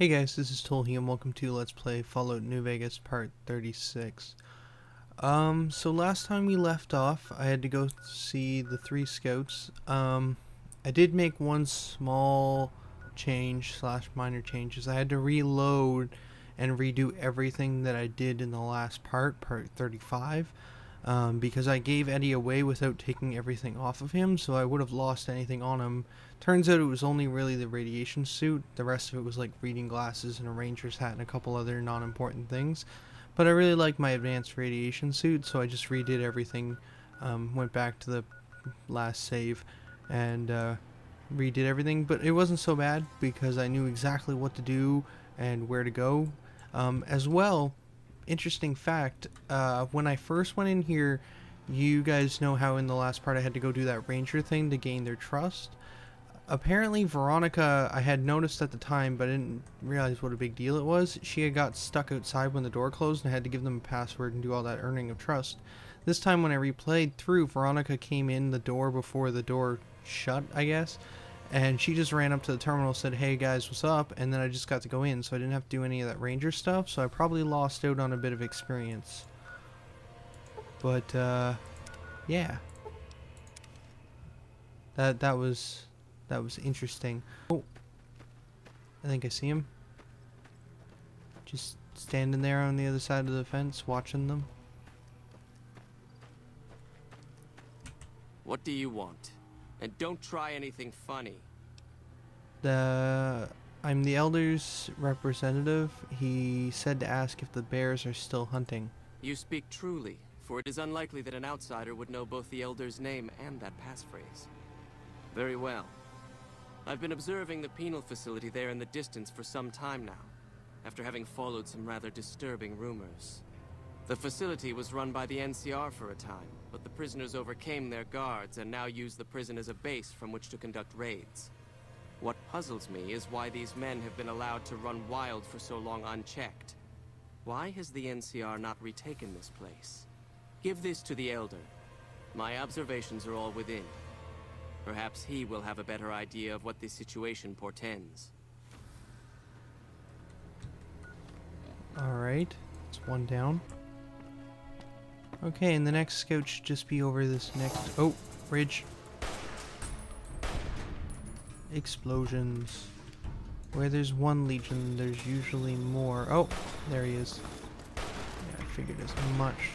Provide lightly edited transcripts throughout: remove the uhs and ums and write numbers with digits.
Hey guys, this is Tolhi and welcome to Let's Play Fallout New Vegas Part 36. So last time we left off, I had to go see the three scouts. I did make one small change slash minor changes. I had to reload and redo everything that I did in the last part, Part 35. Because I gave Eddie away without taking everything off of him, so I would have lost anything on him. Turns out it was only really the radiation suit. The rest of it was like reading glasses and a ranger's hat and a couple other non-important things. But I really like my advanced radiation suit, so I just redid everything. Went back to the last save and redid everything. But it wasn't so bad because I knew exactly what to do and where to go. As well, interesting fact, when I first went in here, you guys know how in the last part I had to go do that ranger thing to gain their trust. Apparently Veronica, I had noticed at the time but I didn't realize what a big deal it was. She had got stuck outside when the door closed and I had to give them a password and do all that earning of trust. This time when I replayed through, Veronica came in the door before the door shut, I guess, and she just ran up to the terminal, said, "Hey guys, what's up?" And then I just got to go in, so I didn't have to do any of that ranger stuff, so I probably lost out on a bit of experience. But, yeah. That was interesting. Oh, I think I see him. Just standing there on the other side of the fence, watching them. What do you want? And don't try anything funny. I'm the Elder's representative. He said to ask if the bears are still hunting. You speak truly, for it is unlikely that an outsider would know both the Elder's name and that passphrase. Very well. I've been observing the penal facility there in the distance for some time now, after having followed some rather disturbing rumors. The facility was run by the NCR for a time, but the prisoners overcame their guards and now use the prison as a base from which to conduct raids. What puzzles me is why these men have been allowed to run wild for so long unchecked. Why has the NCR not retaken this place? Give this to the Elder. My observations are all within. Perhaps he will have a better idea of what this situation portends. Alright, it's one down. Okay, and the next scout should just be over this next... Oh, ridge. Explosions. Where there's one legion, there's usually more. Oh, there he is. Yeah, I figured as much.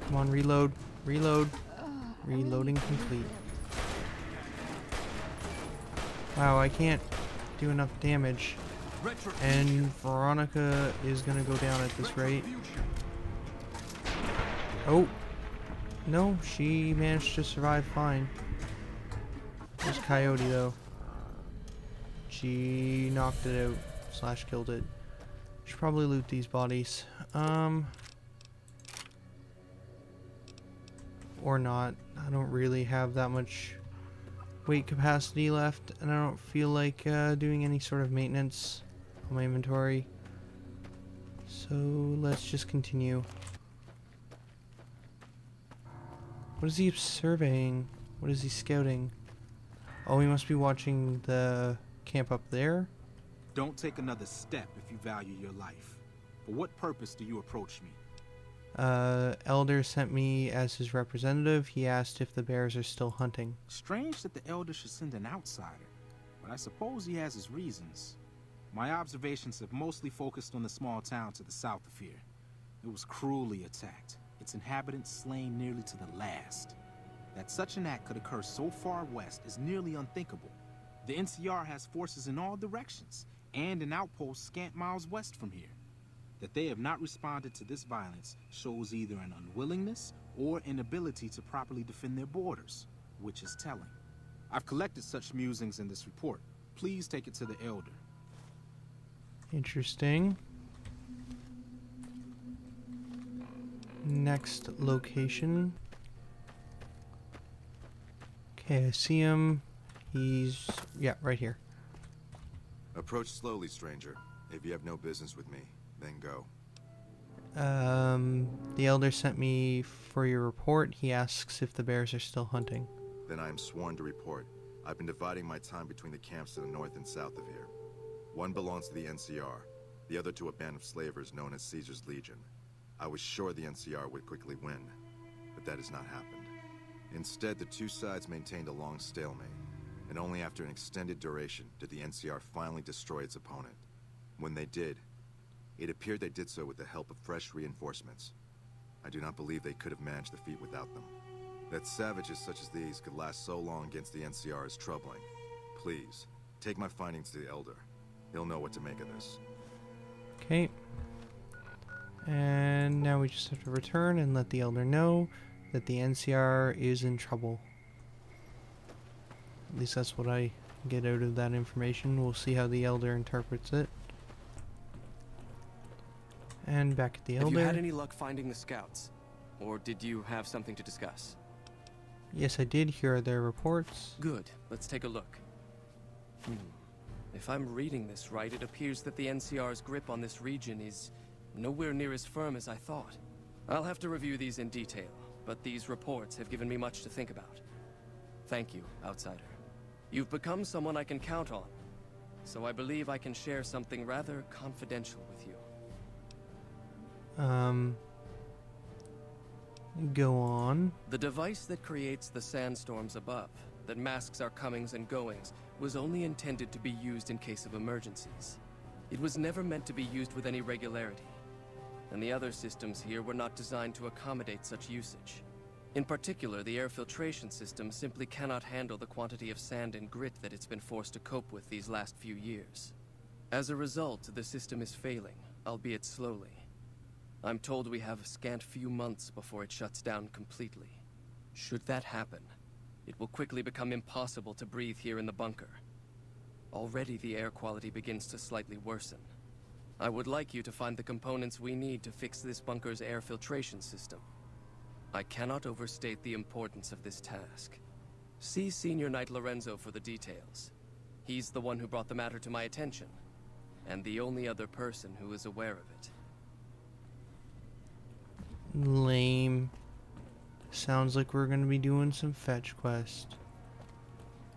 Come on, reload. Reload. Reloading complete. Wow, I can't do enough damage. And Veronica is gonna go down at this rate. Oh. No, she managed to survive fine. There's Coyote though. She knocked it out. Slash killed it. Should probably loot these bodies. Or not. I don't really have that much weight capacity left, and I don't feel like doing any sort of maintenance on my inventory. So let's just continue. What is he surveying? What is he scouting? Oh, he must be watching the camp up there. Don't take another step if you value your life. For what purpose do you approach me? Elder sent me as his representative. He asked if the bears are still hunting. Strange that the Elder should send an outsider, but I suppose he has his reasons. My observations have mostly focused on the small town to the south of here. It was cruelly attacked, its inhabitants slain nearly to the last. That such an act could occur so far west is nearly unthinkable. The NCR has forces in all directions, and an outpost scant miles west from here. That they have not responded to this violence shows either an unwillingness or inability to properly defend their borders, which is telling. I've collected such musings in this report. Please take it to the Elder. Interesting. Next location. Okay, I see him. He's... yeah, right here. Approach slowly, stranger. If you have no business with me, then go. The Elder sent me for your report. He asks if the bears are still hunting. Then I am sworn to report. I've been dividing my time between the camps to the north and south of here. One belongs to the NCR, the other to a band of slavers known as Caesar's Legion. I was sure the NCR would quickly win, but that has not happened. Instead, the two sides maintained a long stalemate, and only after an extended duration did the NCR finally destroy its opponent. When they did, it appeared they did so with the help of fresh reinforcements. I do not believe they could have managed the feat without them. That savages such as these could last so long against the NCR is troubling. Please, take my findings to the Elder. He'll know what to make of this. Okay. And now we just have to return and let the Elder know that the NCR is in trouble. At least that's what I get out of that information. We'll see how the Elder interprets it. And back at the Have you Elder. had any luck finding the scouts? Or did you have something to discuss? Yes, I did. Here are their reports. Good. Let's take a look. If I'm reading this right, it appears that the NCR's grip on this region is nowhere near as firm as I thought. I'll have to review these in detail, but these reports have given me much to think about. Thank you, Outsider. You've become someone I can count on, so I believe I can share something rather confidential with you. Go on. The device that creates the sandstorms above, that masks our comings and goings, was only intended to be used in case of emergencies. It was never meant to be used with any regularity, and the other systems here were not designed to accommodate such usage. In particular, the air filtration system simply cannot handle the quantity of sand and grit that it's been forced to cope with these last few years. As a result, the system is failing, albeit slowly. I'm told we have a scant few months before it shuts down completely. Should that happen, it will quickly become impossible to breathe here in the bunker. Already the air quality begins to slightly worsen. I would like you to find the components we need to fix this bunker's air filtration system. I cannot overstate the importance of this task. See Senior Knight Lorenzo for the details. He's the one who brought the matter to my attention, and the only other person who is aware of it. Lame. Sounds like we're gonna be doing some fetch quest.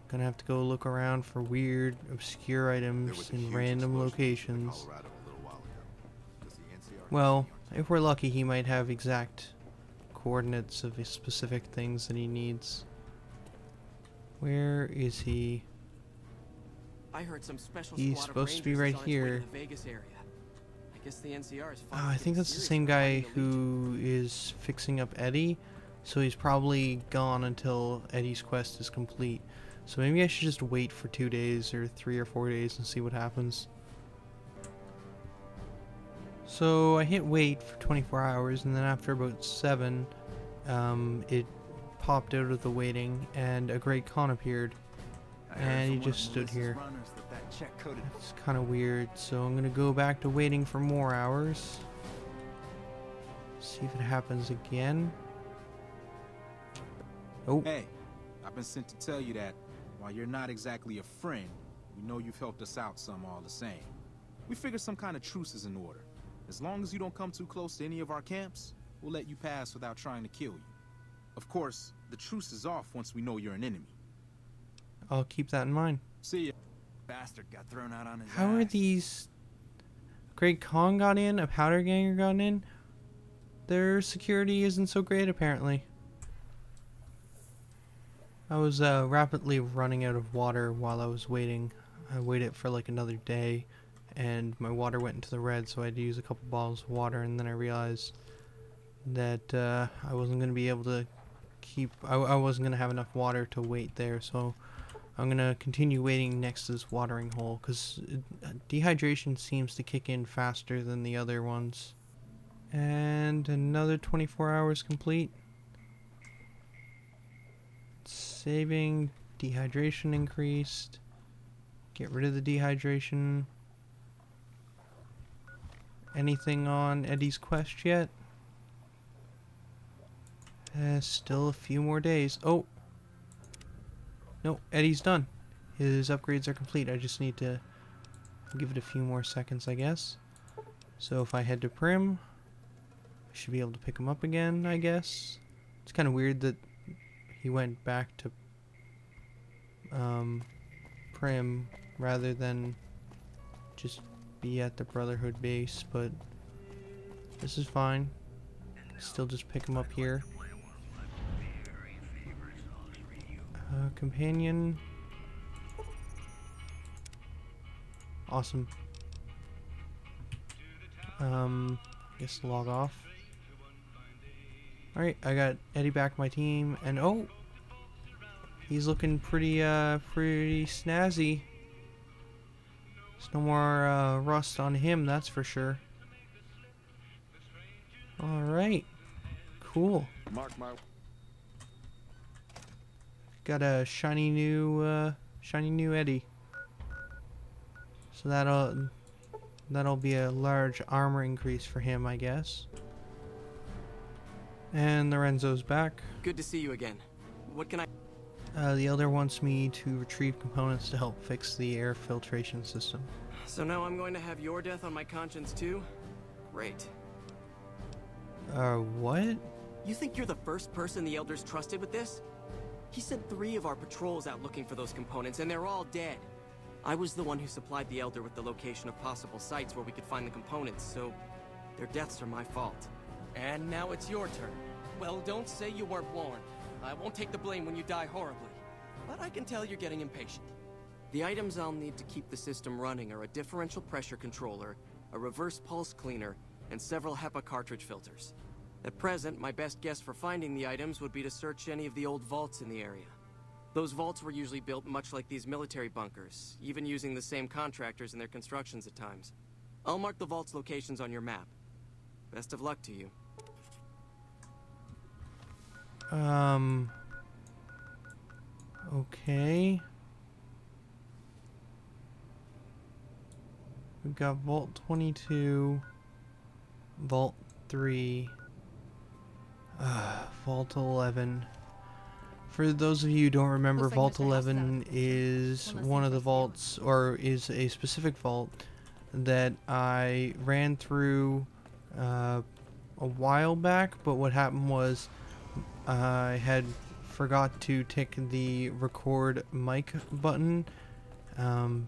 Gonna have to go look around for weird, obscure There items was a in huge random explosion in locations. Colorado a little while ago. Does the NCR Well, if we're lucky, he might have exact coordinates of his specific things that he needs. Where is he? I heard some special He's squad of supposed to be Rangers is right on its way here. to the Vegas area. I guess the NCR is Oh, I think getting that's the serious same about guy finding the Legion. who is fixing up Eddie. So he's probably gone until Eddie's quest is complete. So maybe I should just wait for 2 days or 3 or 4 days and see what happens. So I hit wait for 24 hours, and then after about 7, it popped out of the waiting, and a Great Khan appeared. And he just stood here. It's kind of weird, so I'm gonna go back to waiting for more hours. See if it happens again. Oh, Hey, I've been sent to tell you that while you're not exactly a friend, we know you've helped us out some all the same. We figured some kind of truce is in order. As long as you don't come too close to any of our camps, we'll let you pass without trying to kill you. Of course, the truce is off once we know you're an enemy. I'll keep that in mind. See ya. Bastard got thrown out on his How are ass. these... Great Khan got in, a powder ganger got in? Their security isn't so great, apparently. I was rapidly running out of water while I was waiting. I waited for like another day, and my water went into the red, so I had to use a couple bottles of water, and then I realized that I wasn't going to be able to keep... I wasn't going to have enough water to wait there, so I'm going to continue waiting next to this watering hole, because dehydration seems to kick in faster than the other ones. And another 24 hours complete. Saving, dehydration increased. Get rid of the dehydration. Anything on Eddie's quest yet? Still a few more days. Oh! No, Eddie's done. His upgrades are complete. I just need to give it a few more seconds, I guess. So if I head to Prim, I should be able to pick him up again, I guess. It's kind of weird that he went back to Prim rather than just be at the Brotherhood base, but this is fine. Still just pick him up here. Companion. Awesome. Guess log off. Alright, I got Eddie back my team, and oh! He's looking pretty snazzy. There's no more, rust on him, that's for sure. Alright. Cool. Got a shiny new Eddie. So that'll be a large armor increase for him, I guess. And Lorenzo's back. Good to see you again. What can I... The Elder wants me to retrieve components to help fix the air filtration system. So now I'm going to have your death on my conscience too? Great. What? You think you're the first person the Elders trusted with this? He sent 3 of our patrols out looking for those components, and they're all dead. I was the one who supplied the Elder with the location of possible sites where we could find the components, so their deaths are my fault. And now it's your turn. Well, don't say you weren't warned. I won't take the blame when you die horribly. But I can tell you're getting impatient. The items I'll need to keep the system running are a differential pressure controller, a reverse pulse cleaner, and several HEPA cartridge filters. At present, my best guess for finding the items would be to search any of the old vaults in the area. Those vaults were usually built much like these military bunkers, even using the same contractors in their constructions at times. I'll mark the vault's locations on your map. Best of luck to you. Okay. We've got Vault 22, Vault 3, Vault 11. For those of you who don't remember, Looks like Vault Mr. 11 Hellstone is Unless one of the interests you. vaults, or is a specific vault that I ran through a while back, but what happened was I had forgot to tick the record mic button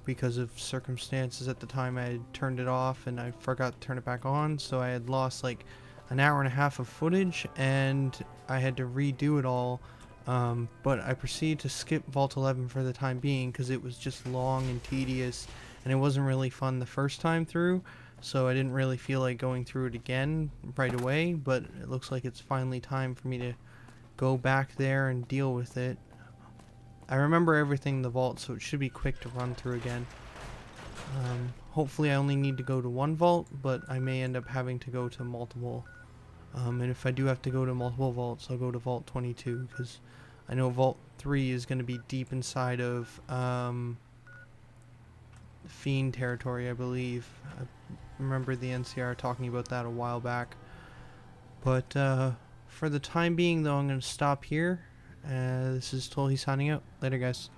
because of circumstances at the time. I had turned it off and I forgot to turn it back on, so I had lost like an hour and a half of footage and I had to redo it all. But I proceeded to skip Vault 11 for the time being because it was just long and tedious and it wasn't really fun the first time through, so I didn't really feel like going through it again right away, but it looks like it's finally time for me to go back there and deal with it. I remember everything in the vault, so it should be quick to run through again. Hopefully I only need to go to one vault, but I may end up having to go to multiple. And if I do have to go to multiple vaults, I'll go to Vault 22, because I know Vault 3 is going to be deep inside of Fiend territory, I believe. I remember the NCR talking about that a while back. But for the time being, though, I'm going to stop here. This is Tolhi signing out. Later, guys.